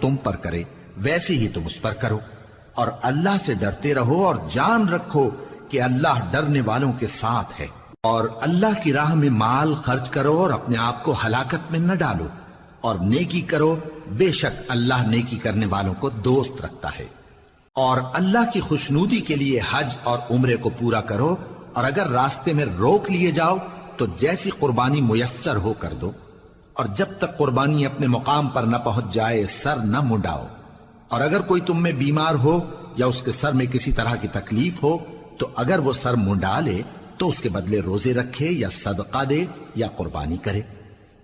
تم پر کرے ویسے ہی تم اس پر کرو، اور اللہ سے ڈرتے رہو اور جان رکھو کہ اللہ ڈرنے والوں کے ساتھ ہے۔ اور اللہ کی راہ میں مال خرچ کرو اور اپنے آپ کو ہلاکت میں نہ ڈالو، اور نیکی کرو، بے شک اللہ نیکی کرنے والوں کو دوست رکھتا ہے۔ اور اللہ کی خوشنودی کے لیے حج اور عمرے کو پورا کرو، اور اگر راستے میں روک لیے جاؤ تو جیسی قربانی میسر ہو کر دو، اور جب تک قربانی اپنے مقام پر نہ پہنچ جائے سر نہ منڈاؤ۔ اور اگر کوئی تم میں بیمار ہو یا اس کے سر میں کسی طرح کی تکلیف ہو تو اگر وہ سر منڈا لے تو اس کے بدلے روزے رکھے یا صدقہ دے یا قربانی کرے۔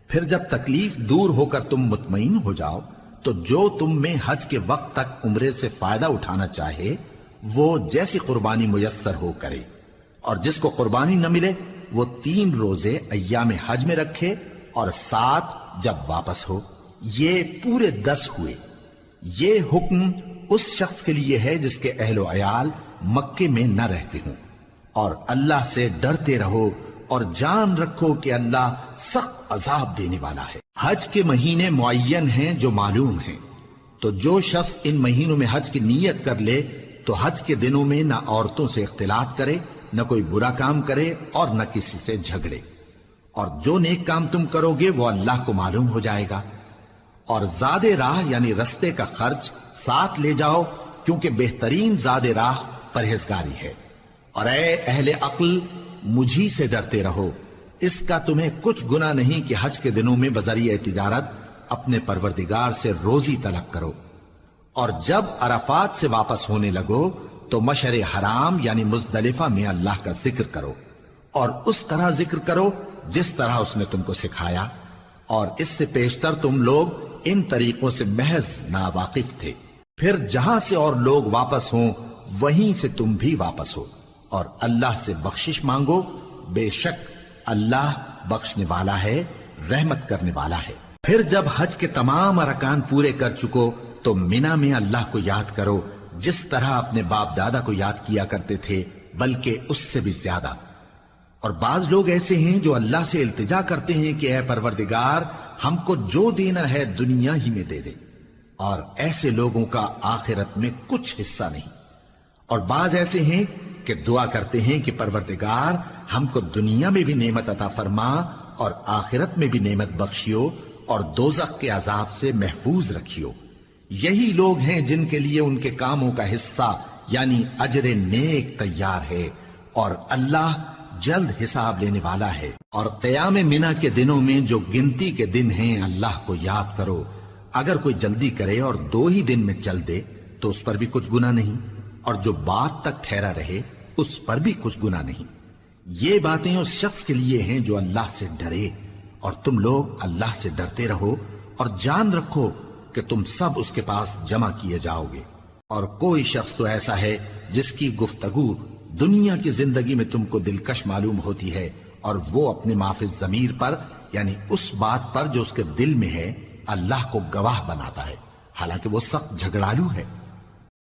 پھر جب تکلیف دور ہو کر تم مطمئن ہو جاؤ تو جو تم میں حج کے وقت تک عمرے سے فائدہ اٹھانا چاہے وہ جیسی قربانی میسر ہو کرے، اور جس کو قربانی نہ ملے وہ 3 روزے ایام حج میں رکھے اور 7 جب واپس ہو، یہ پورے 10 ہوئے۔ یہ حکم اس شخص کے لیے ہے جس کے اہل و عیال مکے میں نہ رہتے ہوں۔ اور اللہ سے ڈرتے رہو اور جان رکھو کہ اللہ سخت عذاب دینے والا ہے۔ حج کے مہینے معین ہیں جو معلوم ہیں، تو جو شخص ان مہینوں میں حج کی نیت کر لے تو حج کے دنوں میں نہ عورتوں سے اختلاط کرے، نہ کوئی برا کام کرے اور نہ کسی سے جھگڑے۔ اور جو نیک کام تم کرو گے وہ اللہ کو معلوم ہو جائے گا۔ اور زاد راہ یعنی رستے کا خرچ ساتھ لے جاؤ، کیونکہ بہترین زاد راہ پرہیزگاری ہے۔ اور اے اہل عقل، مجھی سے ڈرتے رہو، اس کا تمہیں کچھ گناہ نہیں کہ حج کے دنوں میں بذریعہ تجارت اپنے پروردگار سے روزی طلب کرو۔ اور جب عرفات سے واپس ہونے لگو تو مشعر حرام یعنی مزدلفہ میں اللہ کا ذکر کرو، اور اس طرح ذکر کرو جس طرح اس نے تم کو سکھایا، اور اس سے پیشتر تم لوگ ان طریقوں سے محض ناواقف تھے۔ پھر جہاں سے اور لوگ واپس ہوں وہیں سے تم بھی واپس ہو، اور اللہ سے بخشش مانگو، بے شک اللہ بخشنے والا ہے، رحمت کرنے والا ہے۔ پھر جب حج کے تمام ارکان پورے کر چکو تو مینا میں اللہ کو یاد کرو جس طرح اپنے باپ دادا کو یاد کیا کرتے تھے، بلکہ اس سے بھی زیادہ۔ اور بعض لوگ ایسے ہیں جو اللہ سے التجا کرتے ہیں کہ اے پروردگار ہم کو جو دینا ہے دنیا ہی میں دے دے، اور ایسے لوگوں کا آخرت میں کچھ حصہ نہیں۔ اور بعض ایسے ہیں کہ دعا کرتے ہیں کہ پروردگار ہم کو دنیا میں بھی نعمت عطا فرما اور آخرت میں بھی نعمت بخشیو اور دوزخ کے عذاب سے محفوظ رکھیو۔ یہی لوگ ہیں جن کے لیے ان کے کاموں کا حصہ یعنی اجر نیک تیار ہے، اور اللہ جلد حساب لینے والا ہے۔ اور قیام منا کے دنوں میں جو گنتی کے دن ہیں اللہ کو یاد کرو، اگر کوئی جلدی کرے اور 2 ہی دن میں چل دے تو اس پر بھی کچھ گناہ نہیں، اور جو بات تک ٹھہرا رہے اس پر بھی کچھ گناہ نہیں۔ یہ باتیں اس شخص کے لیے ہیں جو اللہ سے ڈرے، اور تم لوگ اللہ سے ڈرتے رہو اور جان رکھو کہ تم سب اس کے پاس جمع کیے جاؤ گے۔ اور کوئی شخص تو ایسا ہے جس کی گفتگو دنیا کی زندگی میں تم کو دلکش معلوم ہوتی ہے، اور وہ اپنے معافی ضمیر پر یعنی اس بات پر جو اس کے دل میں ہے اللہ کو گواہ بناتا ہے، حالانکہ وہ سخت جھگڑالو ہے۔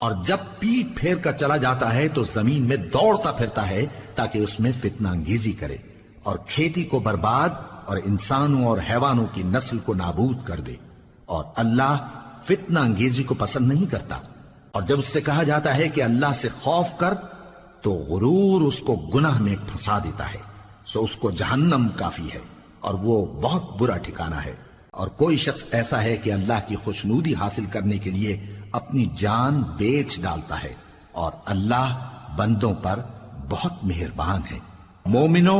اور جب پیٹ پھیر کر چلا جاتا ہے تو زمین میں دوڑتا پھرتا ہے تاکہ اس میں فتنہ انگیزی کرے اور کھیتی کو برباد اور انسانوں اور حیوانوں کی نسل کو نابود کر دے، اور اللہ فتنہ انگیزی کو پسند نہیں کرتا۔ اور جب اس سے کہا جاتا ہے کہ اللہ سے خوف کر تو غرور اس کو گناہ میں پھنسا دیتا ہے، سو اس کو جہنم کافی ہے اور وہ بہت برا ٹھکانہ ہے۔ اور کوئی شخص ایسا ہے کہ اللہ کی خوشنودی حاصل کرنے کے لیے اپنی جان بیچ ڈالتا ہے، اور اللہ بندوں پر بہت مہربان ہے۔ مومنو،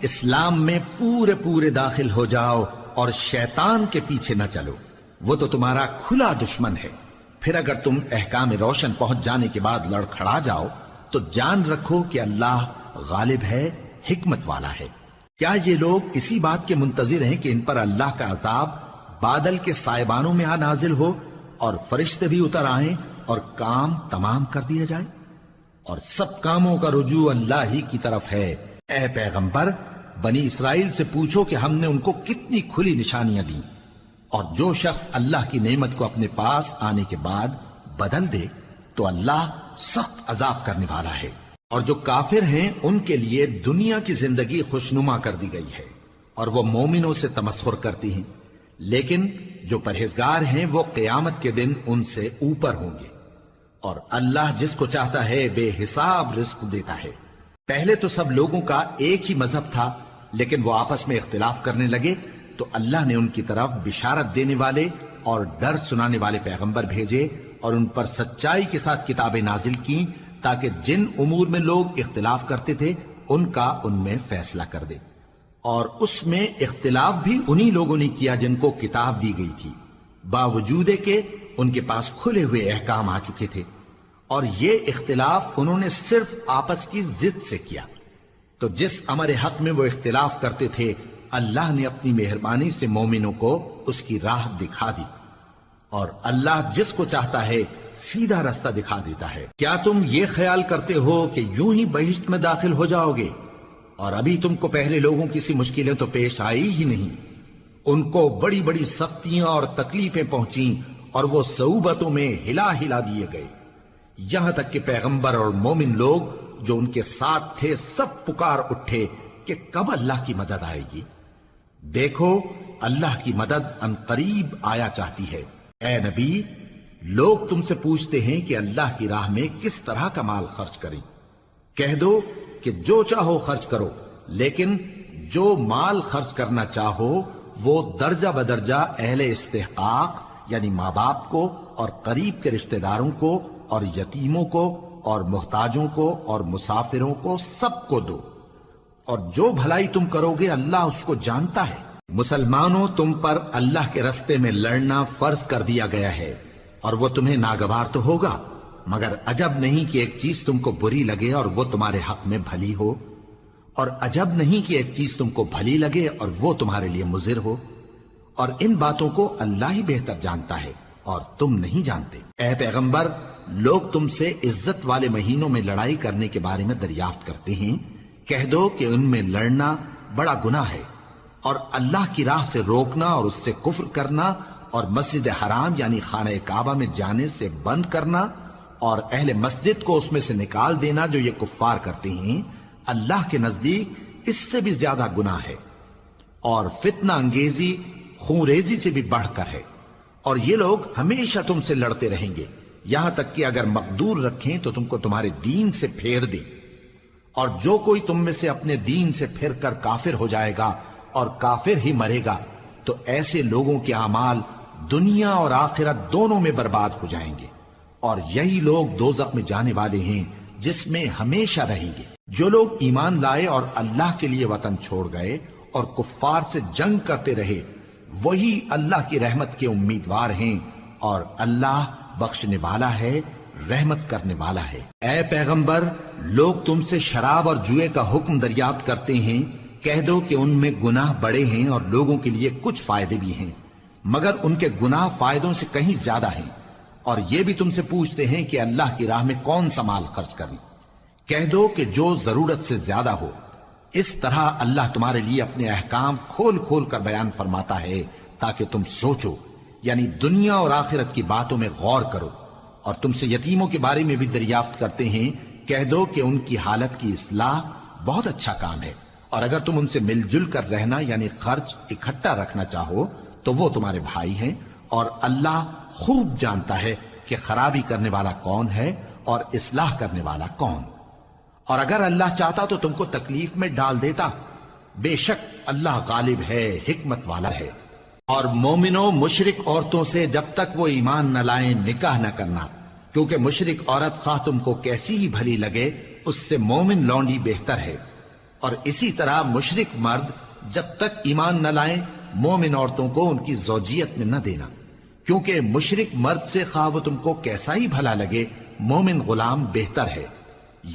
اسلام میں پورے داخل ہو جاؤ اور شیطان کے پیچھے نہ چلو، وہ تو تمہارا کھلا دشمن ہے۔ پھر اگر تم احکام روشن پہنچ جانے کے بعد لڑکھڑا جاؤ تو جان رکھو کہ اللہ غالب ہے، حکمت والا ہے۔ کیا یہ لوگ اسی بات کے منتظر ہیں کہ ان پر اللہ کا عذاب بادل کے سائبانوں میں آ نازل ہو اور فرشتے بھی اتر آئیں اور کام تمام کر دیا جائے؟ اور سب کاموں کا رجوع اللہ ہی کی طرف ہے۔ اے پیغمبر، بنی اسرائیل سے پوچھو کہ ہم نے ان کو کتنی کھلی نشانیاں دیں، اور جو شخص اللہ کی نعمت کو اپنے پاس آنے کے بعد بدل دے تو اللہ سخت عذاب کرنے والا ہے۔ اور جو کافر ہیں ان کے لیے دنیا کی زندگی خوشنما کر دی گئی ہے، اور وہ مومنوں سے تمسخر کرتی ہیں، لیکن جو پرہیزگار ہیں وہ قیامت کے دن ان سے اوپر ہوں گے، اور اللہ جس کو چاہتا ہے بے حساب رزق دیتا ہے۔ پہلے تو سب لوگوں کا ایک ہی مذہب تھا، لیکن وہ آپس میں اختلاف کرنے لگے تو اللہ نے ان کی طرف بشارت دینے والے اور ڈر سنانے والے پیغمبر بھیجے اور ان پر سچائی کے ساتھ کتابیں نازل کی، تاکہ جن امور میں لوگ اختلاف کرتے تھے ان کا ان میں فیصلہ کر دے۔ اور اس میں اختلاف بھی انہی لوگوں نے کیا جن کو کتاب دی گئی تھی، باوجود کہ ان کے پاس کھلے ہوئے احکام آ چکے تھے، اور یہ اختلاف انہوں نے صرف آپس کی ضد سے کیا۔ تو جس امر حق میں وہ اختلاف کرتے تھے اللہ نے اپنی مہربانی سے مومنوں کو اس کی راہ دکھا دی، اور اللہ جس کو چاہتا ہے سیدھا رستہ دکھا دیتا ہے۔ کیا تم یہ خیال کرتے ہو کہ یوں ہی بہشت میں داخل ہو جاؤ گے، اور ابھی تم کو پہلے لوگوں کی سی مشکلیں تو پیش آئی ہی نہیں؟ ان کو بڑی بڑی سختیاں اور تکلیفیں پہنچیں اور وہ صعوبتوں میں ہلا ہلا دیے گئے، یہاں تک کہ پیغمبر اور مومن لوگ جو ان کے ساتھ تھے سب پکار اٹھے کہ کب اللہ کی مدد آئے گی۔ دیکھو اللہ کی مدد ان قریب آیا چاہتی ہے۔ اے نبی، لوگ تم سے پوچھتے ہیں کہ اللہ کی راہ میں کس طرح کا مال خرچ کریں۔ کہہ دو کہ جو چاہو خرچ کرو، لیکن جو مال خرچ کرنا چاہو وہ درجہ بدرجہ اہل استحقاق یعنی ماں باپ کو اور قریب کے رشتہ داروں کو اور یتیموں کو اور محتاجوں کو اور مسافروں کو سب کو دو، اور جو بھلائی تم کرو گے اللہ اس کو جانتا ہے۔ مسلمانوں، تم پر اللہ کے رستے میں لڑنا فرض کر دیا گیا ہے، اور وہ تمہیں ناگوار تو ہوگا، مگر عجب نہیں کہ ایک چیز تم کو بری لگے اور وہ تمہارے حق میں بھلی ہو، اور عجب نہیں کہ ایک چیز تم کو بھلی لگے اور وہ تمہارے لیے مضر ہو، اور ان باتوں کو اللہ ہی بہتر جانتا ہے اور تم نہیں جانتے۔ اے پیغمبر، لوگ تم سے عزت والے مہینوں میں لڑائی کرنے کے بارے میں دریافت کرتے ہیں، کہہ دو کہ ان میں لڑنا بڑا گناہ ہے، اور اللہ کی راہ سے روکنا اور اس سے کفر کرنا اور مسجد حرام یعنی خانہ کعبہ میں جانے سے بند کرنا اور اہل مسجد کو اس میں سے نکال دینا جو یہ کفار کرتے ہیں، اللہ کے نزدیک اس سے بھی زیادہ گناہ ہے، اور فتنہ انگیزی خونریزی سے بھی بڑھ کر ہے، اور یہ لوگ ہمیشہ تم سے لڑتے رہیں گے، یہاں تک کہ اگر مقدور رکھیں تو تم کو تمہارے دین سے پھیر دیں، اور جو کوئی تم میں سے اپنے دین سے پھر کر کافر ہو جائے گا اور کافر ہی مرے گا تو ایسے لوگوں کے اعمال دنیا اور آخرت دونوں میں برباد ہو جائیں گے، اور یہی لوگ دوزخ میں جانے والے ہیں جس میں ہمیشہ رہیں گے۔ جو لوگ ایمان لائے اور اللہ کے لیے وطن چھوڑ گئے اور کفار سے جنگ کرتے رہے وہی اللہ کی رحمت کے امیدوار ہیں، اور اللہ بخشنے والا ہے، رحمت کرنے والا ہے۔ اے پیغمبر، لوگ تم سے شراب اور جوئے کا حکم دریافت کرتے ہیں، کہہ دو کہ ان میں گناہ بڑے ہیں اور لوگوں کے لیے کچھ فائدے بھی ہیں، مگر ان کے گناہ فائدوں سے کہیں زیادہ ہیں۔ اور یہ بھی تم سے پوچھتے ہیں کہ اللہ کی راہ میں کون سا مال خرچ کریں، کہہ دو کہ جو ضرورت سے زیادہ ہو۔ اس طرح اللہ تمہارے لیے اپنے احکام کھول کھول کر بیان فرماتا ہے تاکہ تم سوچو، یعنی دنیا اور آخرت کی باتوں میں غور کرو۔ اور تم سے یتیموں کے بارے میں بھی دریافت کرتے ہیں، کہہ دو کہ ان کی حالت کی اصلاح بہت اچھا کام ہے، اور اگر تم ان سے مل جل کر رہنا یعنی خرچ اکٹھا رکھنا چاہو تو وہ تمہارے بھائی ہیں، اور اللہ خوب جانتا ہے کہ خرابی کرنے والا کون ہے اور اصلاح کرنے والا کون۔ اور اگر اللہ چاہتا تو تم کو تکلیف میں ڈال دیتا، بے شک اللہ غالب ہے، حکمت والا ہے۔ اور مومنوں، مشرک عورتوں سے جب تک وہ ایمان نہ لائیں نکاح نہ کرنا، کیونکہ مشرک عورت خواہ تم کو کیسی ہی بھلی لگے اس سے مومن لونڈی بہتر ہے، اور اسی طرح مشرک مرد جب تک ایمان نہ لائیں مومن عورتوں کو ان کی زوجیت میں نہ دینا، کیونکہ مشرک مرد سے خواہ وہ تم کو کیسا ہی بھلا لگے مومن غلام بہتر ہے۔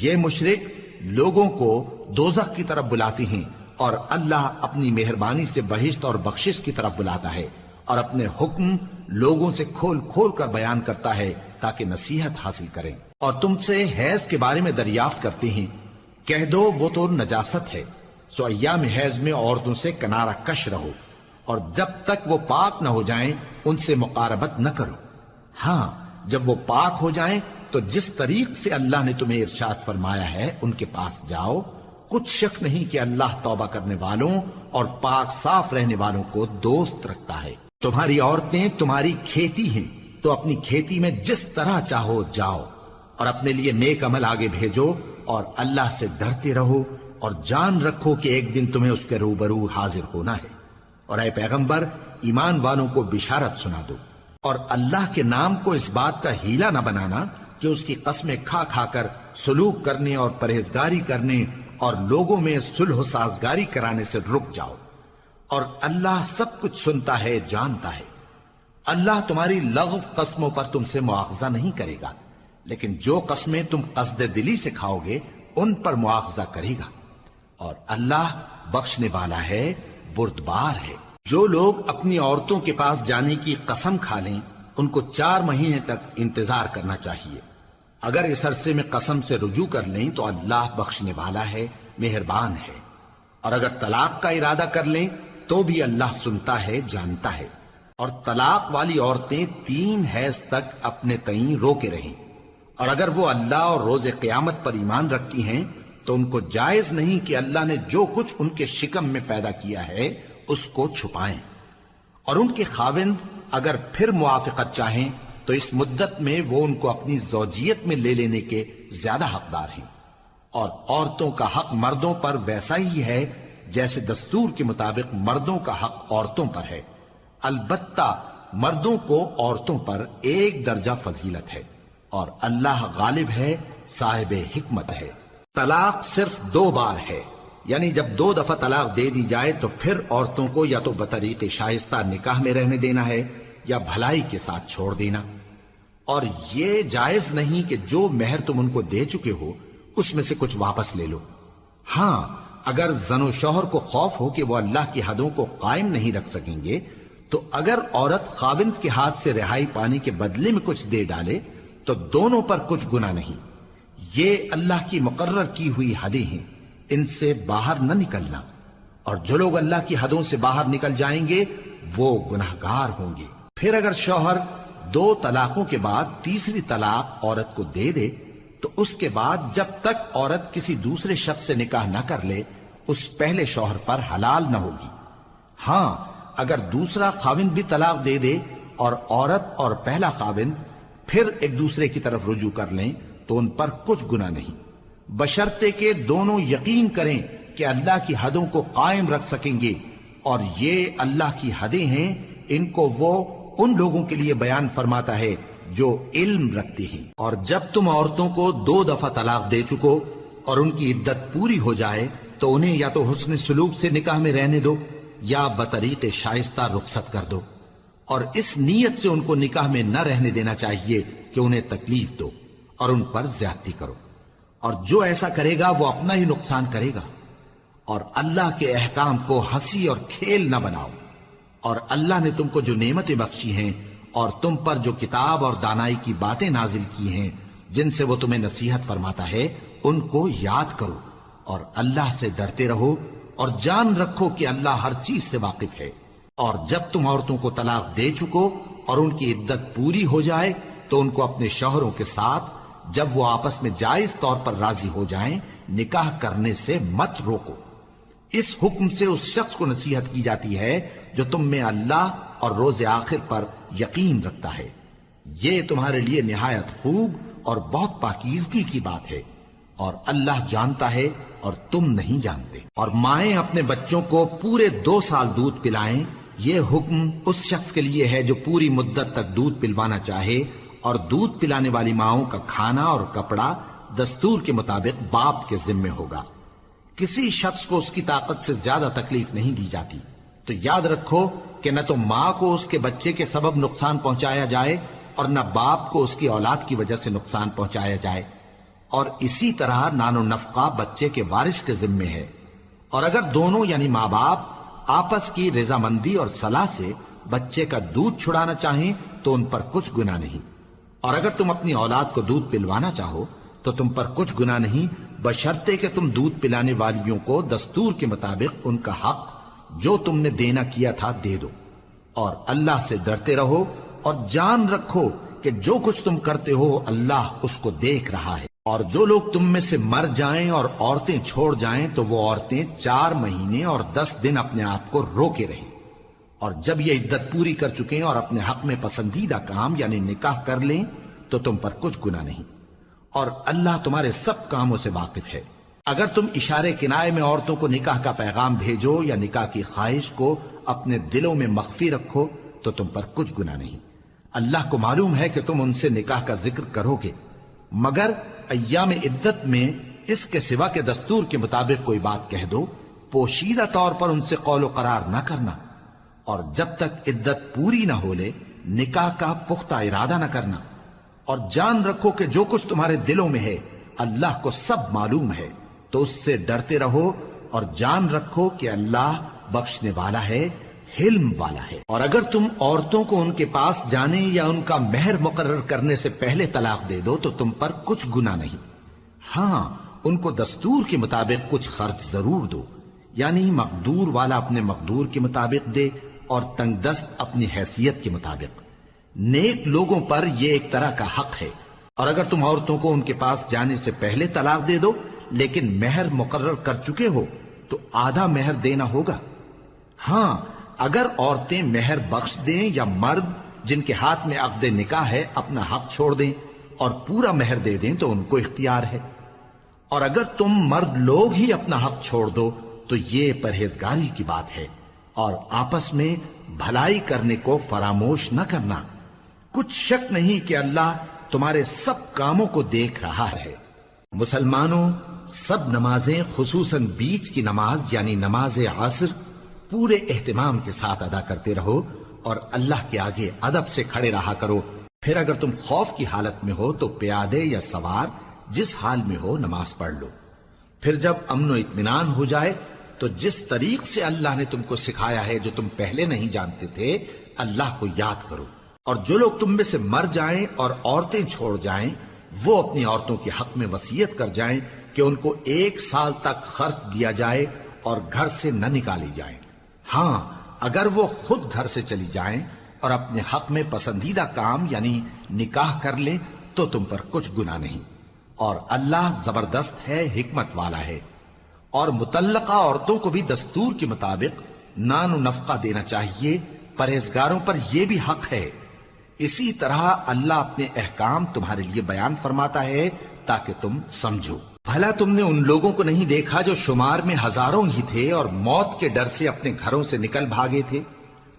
یہ مشرک لوگوں کو دوزخ کی طرف بلاتے ہیں، اور اللہ اپنی مہربانی سے بہشت اور بخشش کی طرف بلاتا ہے، اور اپنے حکم لوگوں سے کھول کھول کر بیان کرتا ہے تاکہ نصیحت حاصل کریں۔ اور تم سے حیض کے بارے میں دریافت کرتے ہیں، کہہ دو وہ تو نجاست ہے، سو ایام حیض میں عورتوں سے کنارہ کش رہو، اور جب تک وہ پاک نہ ہو جائیں ان سے مقاربت نہ کرو۔ ہاں، جب وہ پاک ہو جائیں تو جس طریق سے اللہ نے تمہیں ارشاد فرمایا ہے ان کے پاس جاؤ، کچھ شک نہیں کہ اللہ توبہ کرنے والوں اور پاک صاف رہنے والوں کو دوست رکھتا ہے۔ تمہاری عورتیں تمہاری کھیتی ہیں، تو اپنی کھیتی میں جس طرح چاہو جاؤ، اور اپنے لیے نیک عمل آگے بھیجو، اور اللہ سے ڈرتے رہو، اور جان رکھو کہ ایک دن تمہیں اس کے روبرو حاضر ہونا ہے۔ اور اے پیغمبر، ایمان والوں کو بشارت سنا دو، اور اللہ کے نام کو اس بات کا ہیلہ نہ بنانا کہ اس کی قسمیں کھا کھا کر سلوک کرنے اور پرہیزگاری کرنے اور لوگوں میں صلح و سازگاری کرانے سے رک جاؤ، اور اللہ سب کچھ سنتا ہے، جانتا ہے۔ اللہ تمہاری لغو قسموں پر تم سے مواخذہ نہیں کرے گا، لیکن جو قسمیں تم قصد دلی سے کھاؤ گے ان پر مواخذہ کرے گا، اور اللہ بخشنے والا ہے، بردبار ہے۔ جو لوگ اپنی عورتوں کے پاس جانے کی قسم کھا لیں ان کو 4 مہینے تک انتظار کرنا چاہیے۔ اگر اس عرصے میں قسم سے رجوع کر لیں تو اللہ بخشنے والا ہے، مہربان ہے۔ اور اگر طلاق کا ارادہ کر لیں تو بھی اللہ سنتا ہے، جانتا ہے۔ اور طلاق والی عورتیں 3 حیض تک اپنے تئیں روکے رہیں، اور اگر وہ اللہ اور روز قیامت پر ایمان رکھتی ہیں تو ان کو جائز نہیں کہ اللہ نے جو کچھ ان کے شکم میں پیدا کیا ہے اس کو چھپائیں۔ اور ان کے خاوند اگر پھر موافقت چاہیں تو اس مدت میں وہ ان کو اپنی زوجیت میں لے لینے کے زیادہ حقدار ہیں۔ اور عورتوں کا حق مردوں پر ویسا ہی ہے جیسے دستور کے مطابق مردوں کا حق عورتوں پر ہے، البتہ مردوں کو عورتوں پر 1 درجہ فضیلت ہے، اور اللہ غالب ہے، صاحب حکمت ہے۔ طلاق صرف 2 بار ہے، یعنی جب 2 دفعہ طلاق دے دی جائے تو پھر عورتوں کو یا تو بطریق شائستہ نکاح میں رہنے دینا ہے یا بھلائی کے ساتھ چھوڑ دینا۔ اور یہ جائز نہیں کہ جو مہر تم ان کو دے چکے ہو اس میں سے کچھ واپس لے لو۔ ہاں، اگر زن و شوہر کو خوف ہو کہ وہ اللہ کی حدوں کو قائم نہیں رکھ سکیں گے تو اگر عورت خاوند کے ہاتھ سے رہائی پانے کے بدلے میں کچھ دے ڈالے تو دونوں پر کچھ گناہ نہیں۔ یہ اللہ کی مقرر کی ہوئی حدیں ہیں، ان سے باہر نہ نکلنا، اور جو لوگ اللہ کی حدوں سے باہر نکل جائیں گے وہ گناہگار ہوں گے۔ پھر اگر شوہر 2 طلاقوں کے بعد تیسری طلاق عورت کو دے دے تو اس کے بعد جب تک عورت کسی دوسرے شخص سے نکاح نہ کر لے اس پہلے شوہر پر حلال نہ ہوگی۔ ہاں، اگر دوسرا خاوند بھی طلاق دے دے اور عورت اور پہلا خاوند پھر ایک دوسرے کی طرف رجوع کر لیں تو ان پر کچھ گناہ نہیں، بشرطے کہ دونوں یقین کریں کہ اللہ کی حدوں کو قائم رکھ سکیں گے، اور یہ اللہ کی حدیں ہیں، ان کو وہ ان لوگوں کے لیے بیان فرماتا ہے جو علم رکھتے ہیں۔ اور جب تم عورتوں کو 2 دفعہ طلاق دے چکو اور ان کی عدت پوری ہو جائے تو انہیں یا تو حسن سلوک سے نکاح میں رہنے دو یا بطریق شائستہ رخصت کر دو، اور اس نیت سے ان کو نکاح میں نہ رہنے دینا چاہیے کہ انہیں تکلیف دو اور ان پر زیادتی کرو، اور جو ایسا کرے گا وہ اپنا ہی نقصان کرے گا۔ اور اللہ کے احکام کو ہنسی اور کھیل نہ بناؤ، اور اللہ نے تم کو جو نعمتیں بخشی ہیں اور تم پر جو کتاب اور دانائی کی باتیں نازل کی ہیں جن سے وہ تمہیں نصیحت فرماتا ہے ان کو یاد کرو، اور اللہ سے ڈرتے رہو، اور جان رکھو کہ اللہ ہر چیز سے واقف ہے۔ اور جب تم عورتوں کو طلاق دے چکو اور ان کی عدت پوری ہو جائے تو ان کو اپنے شوہروں کے ساتھ جب وہ آپس میں جائز طور پر راضی ہو جائیں نکاح کرنے سے مت روکو۔ اس حکم سے اس شخص کو نصیحت کی جاتی ہے جو تم میں اللہ اور روز آخر پر یقین رکھتا ہے۔ یہ تمہارے لیے نہایت خوب اور بہت پاکیزگی کی بات ہے، اور اللہ جانتا ہے اور تم نہیں جانتے۔ اور مائیں اپنے بچوں کو پورے 2 سال دودھ پلائیں، یہ حکم اس شخص کے لیے ہے جو پوری مدت تک دودھ پلوانا چاہے، اور دودھ پلانے والی ماؤں کا کھانا اور کپڑا دستور کے مطابق باپ کے ذمے ہوگا۔ کسی شخص کو اس کی طاقت سے زیادہ تکلیف نہیں دی جاتی، تو یاد رکھو کہ نہ تو ماں کو اس کے بچے کے سبب نقصان پہنچایا جائے اور نہ باپ کو اس کی اولاد کی وجہ سے نقصان پہنچایا جائے، اور اسی طرح نان و نفقہ بچے کے وارث کے ذمے ہے۔ اور اگر دونوں یعنی ماں باپ آپس کی رضامندی اور صلاح سے بچے کا دودھ چھڑانا چاہیں تو ان پر کچھ گناہ نہیں، اور اگر تم اپنی اولاد کو دودھ پلوانا چاہو تو تم پر کچھ گناہ نہیں، بشرطے کہ تم دودھ پلانے والیوں کو دستور کے مطابق ان کا حق جو تم نے دینا کیا تھا دے دو، اور اللہ سے ڈرتے رہو، اور جان رکھو کہ جو کچھ تم کرتے ہو اللہ اس کو دیکھ رہا ہے۔ اور جو لوگ تم میں سے مر جائیں اور عورتیں چھوڑ جائیں تو وہ عورتیں 4 مہینے اور 10 دن اپنے آپ کو روکے رہیں، اور جب یہ عدت پوری کر چکیں اور اپنے حق میں پسندیدہ کام یعنی نکاح کر لیں تو تم پر کچھ گناہ نہیں، اور اللہ تمہارے سب کاموں سے واقف ہے۔ اگر تم اشارے کنائے میں عورتوں کو نکاح کا پیغام بھیجو یا نکاح کی خواہش کو اپنے دلوں میں مخفی رکھو تو تم پر کچھ گناہ نہیں۔ اللہ کو معلوم ہے کہ تم ان سے نکاح کا ذکر کرو گے، مگر ایام عدت میں اس کے سوا کے دستور کے مطابق کوئی بات کہہ دو، پوشیدہ طور پر ان سے قول و قرار نہ کرنا، اور جب تک عدت پوری نہ ہو لے نکاح کا پختہ ارادہ نہ کرنا، اور جان رکھو کہ جو کچھ تمہارے دلوں میں ہے اللہ کو سب معلوم ہے، تو اس سے ڈرتے رہو اور جان رکھو کہ اللہ بخشنے والا ہے، حلم والا ہے۔ اور اگر تم عورتوں کو ان کے پاس جانے یا ان کا مہر مقرر کرنے سے پہلے طلاق دے دو تو تم پر کچھ گناہ نہیں، ہاں ان کو دستور کے مطابق کچھ خرچ ضرور دو، یعنی مقدور والا اپنے مقدور کے مطابق دے اور تنگ دست اپنی حیثیت کے مطابق۔ نیک لوگوں پر یہ ایک طرح کا حق ہے۔ اور اگر تم عورتوں کو ان کے پاس جانے سے پہلے طلاق دے دو لیکن مہر مقرر کر چکے ہو تو آدھا مہر دینا ہوگا۔ ہاں اگر عورتیں مہر بخش دیں یا مرد جن کے ہاتھ میں عقد نکاح ہے اپنا حق چھوڑ دیں اور پورا مہر دے دیں تو ان کو اختیار ہے۔ اور اگر تم مرد لوگ ہی اپنا حق چھوڑ دو تو یہ پرہیزگاری کی بات ہے، اور آپس میں بھلائی کرنے کو فراموش نہ کرنا۔ کچھ شک نہیں کہ اللہ تمہارے سب کاموں کو دیکھ رہا ہے۔ مسلمانوں، سب نمازیں خصوصاً بیچ کی نماز یعنی نماز عصر پورے اہتمام کے ساتھ ادا کرتے رہو اور اللہ کے آگے ادب سے کھڑے رہا کرو۔ پھر اگر تم خوف کی حالت میں ہو تو پیادے یا سوار جس حال میں ہو نماز پڑھ لو۔ پھر جب امن و اطمینان ہو جائے تو جس طریق سے اللہ نے تم کو سکھایا ہے جو تم پہلے نہیں جانتے تھے اللہ کو یاد کرو۔ اور جو لوگ تم میں سے مر جائیں اور عورتیں چھوڑ جائیں وہ اپنی عورتوں کے حق میں وصیت کر جائیں کہ ان کو 1 سال تک خرچ دیا جائے اور گھر سے نہ نکالی جائیں۔ ہاں اگر وہ خود گھر سے چلی جائیں اور اپنے حق میں پسندیدہ کام یعنی نکاح کر لیں تو تم پر کچھ گناہ نہیں، اور اللہ زبردست ہے، حکمت والا ہے۔ اور مطلقہ عورتوں کو بھی دستور کے مطابق نان و نفقہ دینا چاہیے، پرہیزگاروں پر یہ بھی حق ہے۔ اسی طرح اللہ اپنے احکام تمہارے لیے بیان فرماتا ہے تاکہ تم سمجھو۔ بھلا تم نے ان لوگوں کو نہیں دیکھا جو شمار میں ہزاروں ہی تھے اور موت کے ڈر سے اپنے گھروں سے نکل بھاگے تھے؟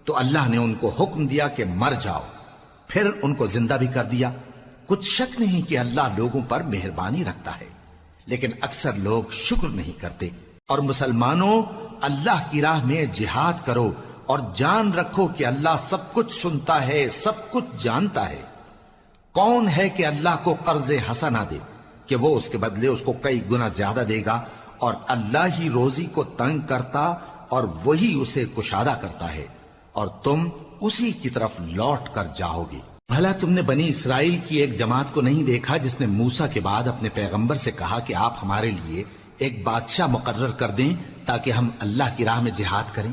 تو اللہ نے ان کو حکم دیا کہ مر جاؤ، پھر ان کو زندہ بھی کر دیا۔ کچھ شک نہیں کہ اللہ لوگوں پر مہربانی رکھتا ہے، لیکن اکثر لوگ شکر نہیں کرتے۔ اور مسلمانوں، اللہ کی راہ میں جہاد کرو اور جان رکھو کہ اللہ سب کچھ سنتا ہے، سب کچھ جانتا ہے۔ کون ہے کہ اللہ کو قرض حسنہ دے کہ وہ اس کے بدلے اس کو کئی گنا زیادہ دے گا؟ اور اللہ ہی روزی کو تنگ کرتا اور وہی اسے کشادہ کرتا ہے، اور تم اسی کی طرف لوٹ کر جاؤ گے۔ بھلا تم نے بنی اسرائیل کی ایک جماعت کو نہیں دیکھا جس نے موسیٰ کے بعد اپنے پیغمبر سے کہا کہ آپ ہمارے لیے ایک بادشاہ مقرر کر دیں تاکہ ہم اللہ کی راہ میں جہاد کریں؟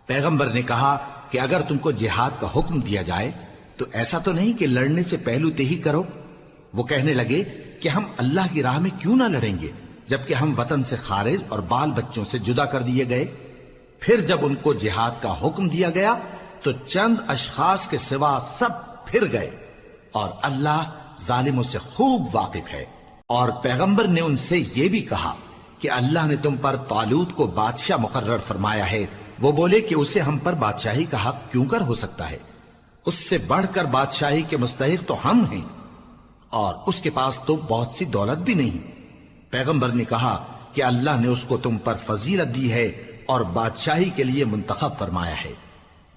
پیغمبر نے کہا کہ اگر تم کو جہاد کا حکم دیا جائے تو ایسا تو نہیں کہ لڑنے سے پہلو تہی کرو۔ وہ کہنے لگے کہ ہم اللہ کی راہ میں کیوں نہ لڑیں گے جبکہ ہم وطن سے خارج اور بال بچوں سے جدا کر دیے گئے۔ پھر جب ان کو جہاد کا حکم دیا گیا تو چند اشخاص کے سوا سب پھر گئے، اور اللہ ظالموں سے خوب واقف ہے۔ اور پیغمبر نے ان سے یہ بھی کہا کہ اللہ نے تم پر طالوت کو بادشاہ مقرر فرمایا ہے۔ وہ بولے کہ اسے ہم پر بادشاہی کا حق کیوں کر ہو سکتا ہے؟ اس سے بڑھ کر بادشاہی کے مستحق تو ہم ہیں، اور اس کے پاس تو بہت سی دولت بھی نہیں۔ پیغمبر نے کہا کہ اللہ نے اس کو تم پر فضیلت دی ہے اور بادشاہی کے لیے منتخب فرمایا ہے۔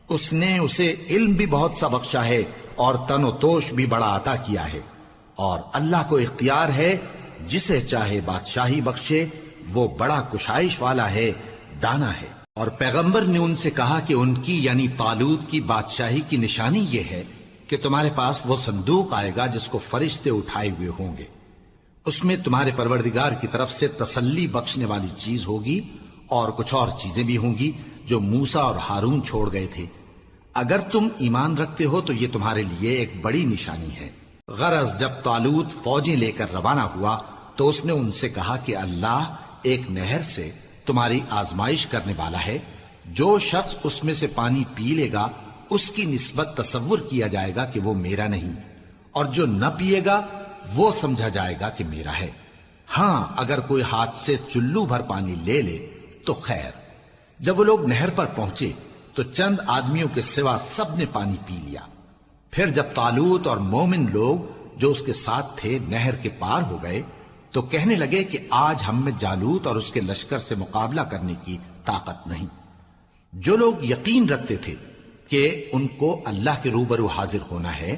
اس نے اسے علم بھی بہت سا بخشا ہے اور تن و توش بھی بڑا عطا کیا ہے، اور اللہ کو اختیار ہے جسے چاہے بادشاہی بخشے، وہ بڑا کشائش والا ہے، دانا ہے۔ اور پیغمبر نے ان سے کہا کہ ان کی یعنی طالوت کی بادشاہی کی نشانی یہ ہے کہ تمہارے پاس وہ صندوق آئے گا جس کو فرشتے اٹھائے ہوئے ہوں گے، اس میں تمہارے پروردگار کی طرف سے تسلی بخشنے والی چیز ہوگی اور کچھ اور چیزیں بھی ہوں گی جو موسیٰ اور ہارون چھوڑ گئے تھے۔ اگر تم ایمان رکھتے ہو تو یہ تمہارے لیے ایک بڑی نشانی ہے۔ غرض جب طالوت فوجیں لے کر روانہ ہوا تو اس نے ان سے کہا کہ اللہ ایک نہر سے تمہاری آزمائش کرنے والا ہے، جو شخص اس میں سے پانی پی لے گا اس کی نسبت تصور کیا جائے گا کہ وہ میرا نہیں، اور جو نہ پیے گا وہ سمجھا جائے گا کہ میرا ہے۔ ہاں اگر کوئی ہاتھ سے چلو بھر پانی لے لے تو خیر۔ جب وہ لوگ نہر پر پہنچے تو چند آدمیوں کے سوا سب نے پانی پی لیا۔ پھر جب طالوت اور مومن لوگ جو اس کے ساتھ تھے نہر کے پار ہو گئے تو کہنے لگے کہ آج ہم میں جالوت اور اس کے لشکر سے مقابلہ کرنے کی طاقت نہیں۔ جو لوگ یقین رکھتے تھے کہ ان کو اللہ کے روبرو حاضر ہونا ہے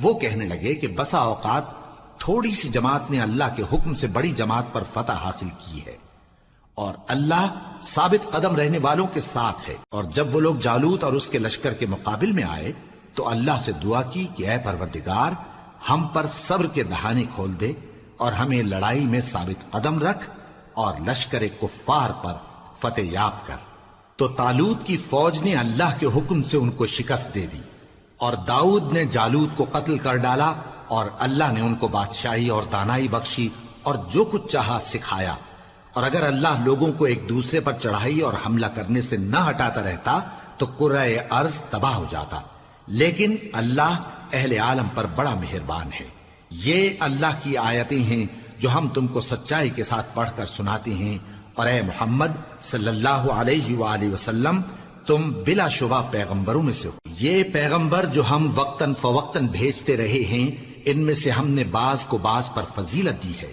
وہ کہنے لگے کہ بسا اوقات تھوڑی سی جماعت نے اللہ کے حکم سے بڑی جماعت پر فتح حاصل کی ہے، اور اللہ ثابت قدم رہنے والوں کے ساتھ ہے۔ اور جب وہ لوگ جالوت اور اس کے لشکر کے مقابل میں آئے تو اللہ سے دعا کی کہ اے پروردگار ہم پر صبر کے دہانے کھول دے اور ہمیں لڑائی میں ثابت قدم رکھ اور لشکر کفار پر فتح یاب کر۔ تو طالوت کی فوج نے اللہ کے حکم سے ان کو شکست دے دی، اور داؤد نے جالوت کو قتل کر ڈالا، اور اللہ نے ان کو بادشاہی اور دانائی بخشی اور جو کچھ چاہا سکھایا۔ اور اگر اللہ لوگوں کو ایک دوسرے پر چڑھائی اور حملہ کرنے سے نہ ہٹاتا رہتا تو کرۂ ارض تباہ ہو جاتا، لیکن اللہ اہل عالم پر بڑا مہربان ہے۔ یہ اللہ کی آیتیں ہیں جو ہم تم کو سچائی کے ساتھ پڑھ کر سناتے ہیں، اور اے محمد صلی اللہ علیہ وآلہ وسلم تم بلا شبہ پیغمبروں میں سے ہو۔ یہ پیغمبر جو ہم وقتاً فوقتاً بھیجتے رہے ہیں ان میں سے ہم نے بعض کو بعض پر فضیلت دی ہے،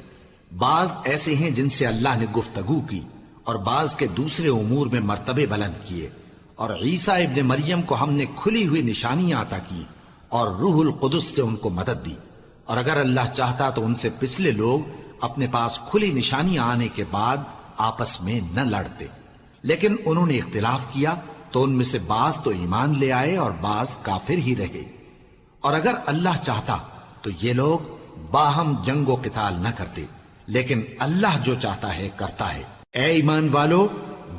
بعض ایسے ہیں جن سے اللہ نے گفتگو کی اور بعض کے دوسرے امور میں مرتبے بلند کیے، اور عیسیٰ ابن مریم کو ہم نے کھلی ہوئی نشانیاں عطا کی اور روح القدس سے ان کو مدد دی، اور اگر اللہ چاہتا تو ان سے پچھلے لوگ اپنے پاس کھلی نشانیاں آنے کے بعد آپس میں نہ لڑتے، لیکن انہوں نے اختلاف کیا تو ان میں سے بعض تو ایمان لے آئے اور بعض کافر ہی رہے۔ اور اگر اللہ چاہتا تو یہ لوگ باہم جنگ و قتال نہ کرتے، لیکن اللہ جو چاہتا ہے کرتا ہے۔ اے ایمان والو،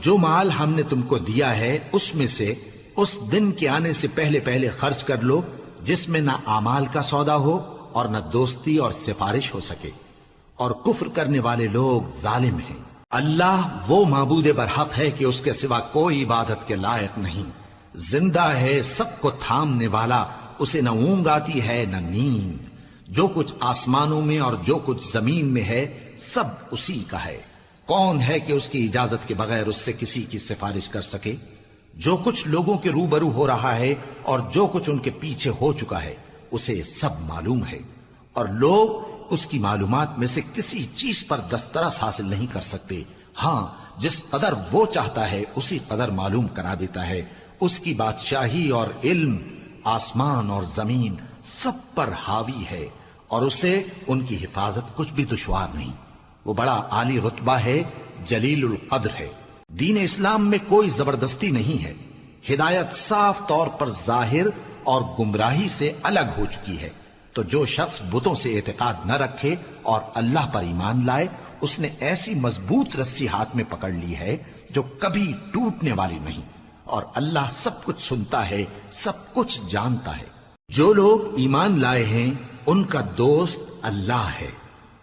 جو مال ہم نے تم کو دیا ہے اس میں سے اس دن کے آنے سے پہلے پہلے خرچ کر لو جس میں نہ اعمال کا سودا ہو اور نہ دوستی اور سفارش ہو سکے، اور کفر کرنے والے لوگ ظالم ہیں۔ اللہ وہ معبود برحق ہے کہ اس کے سوا کوئی عبادت کے لائق نہیں، زندہ ہے، سب کو تھامنے والا، اسے نہ اونگ آتی ہے نہ نیند، جو کچھ آسمانوں میں اور جو کچھ زمین میں ہے سب اسی کا ہے۔ کون ہے کہ اس کی اجازت کے بغیر اس سے کسی کی سفارش کر سکے؟ جو کچھ لوگوں کے روبرو ہو رہا ہے اور جو کچھ ان کے پیچھے ہو چکا ہے اسے سب معلوم ہے، اور لوگ اس کی معلومات میں سے کسی چیز پر دسترس حاصل نہیں کر سکتے۔ ہاں جس قدر وہ چاہتا ہے اسی قدر معلوم کرا دیتا ہے۔ اس کی بادشاہی اور علم آسمان اور زمین سب پر حاوی ہے، اور اسے ان کی حفاظت کچھ بھی دشوار نہیں۔ وہ بڑا عالی رتبہ ہے، جلیل القدر ہے۔ دین اسلام میں کوئی زبردستی نہیں ہے، ہدایت صاف طور پر ظاہر اور گمراہی سے الگ ہو چکی ہے۔ تو جو شخص بتوں سے اعتقاد نہ رکھے اور اللہ پر ایمان لائے اس نے ایسی مضبوط رسی ہاتھ میں پکڑ لی ہے جو کبھی ٹوٹنے والی نہیں، اور اللہ سب کچھ سنتا ہے، سب کچھ جانتا ہے۔ جو لوگ ایمان لائے ہیں ان کا دوست اللہ ہے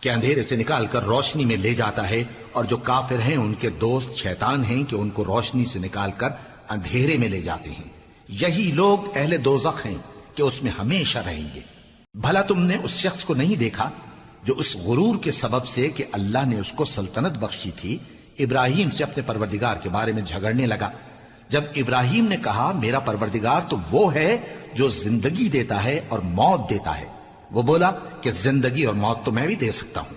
کہ اندھیرے سے نکال کر روشنی میں لے جاتا ہے، اور جو کافر ہیں ان کے دوست شیطان ہیں کہ ان کو روشنی سے نکال کر اندھیرے میں لے جاتے ہیں۔ یہی لوگ اہل دوزخ ہیں کہ اس میں ہمیشہ رہیں گے۔ بھلا تم نے اس شخص کو نہیں دیکھا جو اس غرور کے سبب سے کہ اللہ نے اس کو سلطنت بخشی تھی ابراہیم سے اپنے پروردگار کے بارے میں جھگڑنے لگا؟ جب ابراہیم نے کہا میرا پروردگار تو وہ ہے جو زندگی دیتا ہے اور موت دیتا ہے، وہ بولا کہ زندگی اور موت تو میں بھی دے سکتا ہوں۔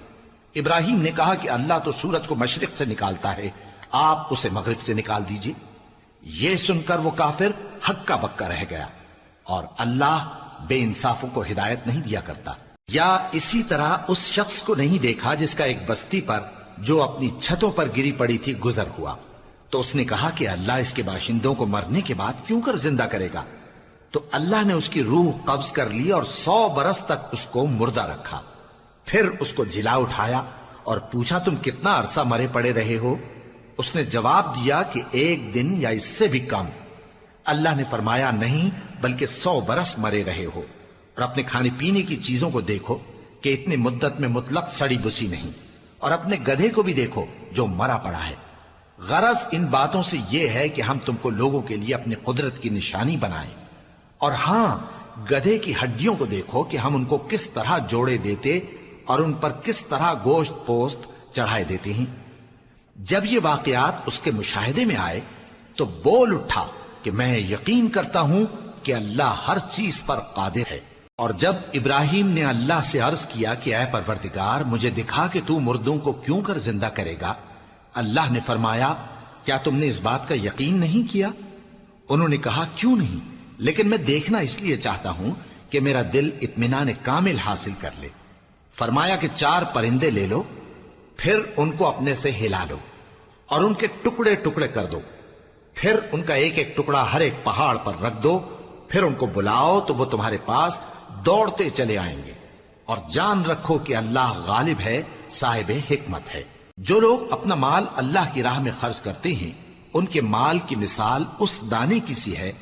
ابراہیم نے کہا کہ اللہ تو سورج کو مشرق سے نکالتا ہے، آپ اسے مغرب سے نکال دیجئے۔ یہ سن کر وہ کافر ہکا بکا رہ گیا، اور اللہ بے انصافوں کو ہدایت نہیں دیا کرتا۔ یا اسی طرح اس شخص کو نہیں دیکھا جس کا ایک بستی پر جو اپنی چھتوں پر گری پڑی تھی گزر ہوا، تو اس نے کہا کہ اللہ اس کے باشندوں کو مرنے کے بعد کیوں کر زندہ کرے گا؟ تو اللہ نے اس کی روح قبض کر لی اور 100 برس تک اس کو مردہ رکھا، پھر اس کو جلا اٹھایا اور پوچھا تم کتنا عرصہ مرے پڑے رہے ہو؟ اس نے جواب دیا کہ 1 دن یا اس سے بھی کم۔ اللہ نے فرمایا نہیں بلکہ 100 برس مرے رہے ہو، اور اپنے کھانے پینے کی چیزوں کو دیکھو کہ اتنی مدت میں مطلق سڑی بسی نہیں، اور اپنے گدھے کو بھی دیکھو جو مرا پڑا ہے۔ غرض ان باتوں سے یہ ہے کہ ہم تم کو لوگوں کے لیے اپنی قدرت کی نشانی بنائیں. اور ہاں، گدھے کی ہڈیوں کو دیکھو کہ ہم ان کو کس طرح جوڑے دیتے اور ان پر کس طرح گوشت پوست چڑھائے دیتے ہیں. جب یہ واقعات اس کے مشاہدے میں آئے تو بول اٹھا کہ میں یقین کرتا ہوں کہ اللہ ہر چیز پر قادر ہے. اور جب ابراہیم نے اللہ سے عرض کیا کہ اے پروردگار مجھے دکھا کہ تو مردوں کو کیوں کر زندہ کرے گا، اللہ نے فرمایا کیا تم نے اس بات کا یقین نہیں کیا؟ انہوں نے کہا کیوں نہیں، لیکن میں دیکھنا اس لیے چاہتا ہوں کہ میرا دل اطمینان کامل حاصل کر لے. فرمایا کہ 4 پرندے لے لو، پھر ان کو اپنے سے ہلا لو اور ان کے ٹکڑے ٹکڑے کر دو، پھر ان کا ایک ایک ٹکڑا ہر ایک پہاڑ پر رکھ دو، پھر ان کو بلاؤ تو وہ تمہارے پاس دوڑتے چلے آئیں گے. اور جان رکھو کہ اللہ غالب ہے، صاحب حکمت ہے. جو لوگ اپنا مال اللہ کی راہ میں خرچ کرتے ہیں ان کے مال کی مثال اس دانے کی سی ہے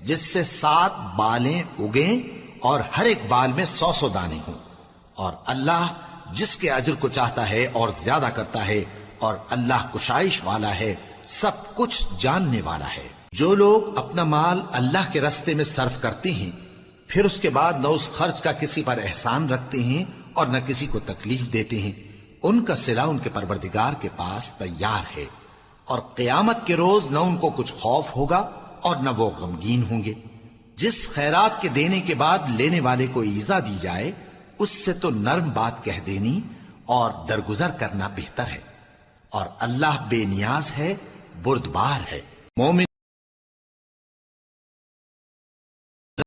جس سے 7 بالیں اگیں اور ہر ایک بال میں 100 دانے ہوں. اور اللہ جس کے اجر کو چاہتا ہے اور زیادہ کرتا ہے، اور اللہ کشائش والا ہے، سب کچھ جاننے والا ہے. جو لوگ اپنا مال اللہ کے راستے میں صرف کرتے ہیں پھر اس کے بعد نہ اس خرچ کا کسی پر احسان رکھتے ہیں اور نہ کسی کو تکلیف دیتے ہیں، ان کا صلہ ان کے پروردگار کے پاس تیار ہے. اور قیامت کے روز نہ ان کو کچھ خوف ہوگا اور نہ وہ غمگین ہوں گے. جس خیرات کے دینے کے بعد لینے والے کو ایذا دی جائے اس سے تو نرم بات کہہ دینی اور درگزر کرنا بہتر ہے. اور اللہ بے نیاز ہے، بردبار ہے. مومن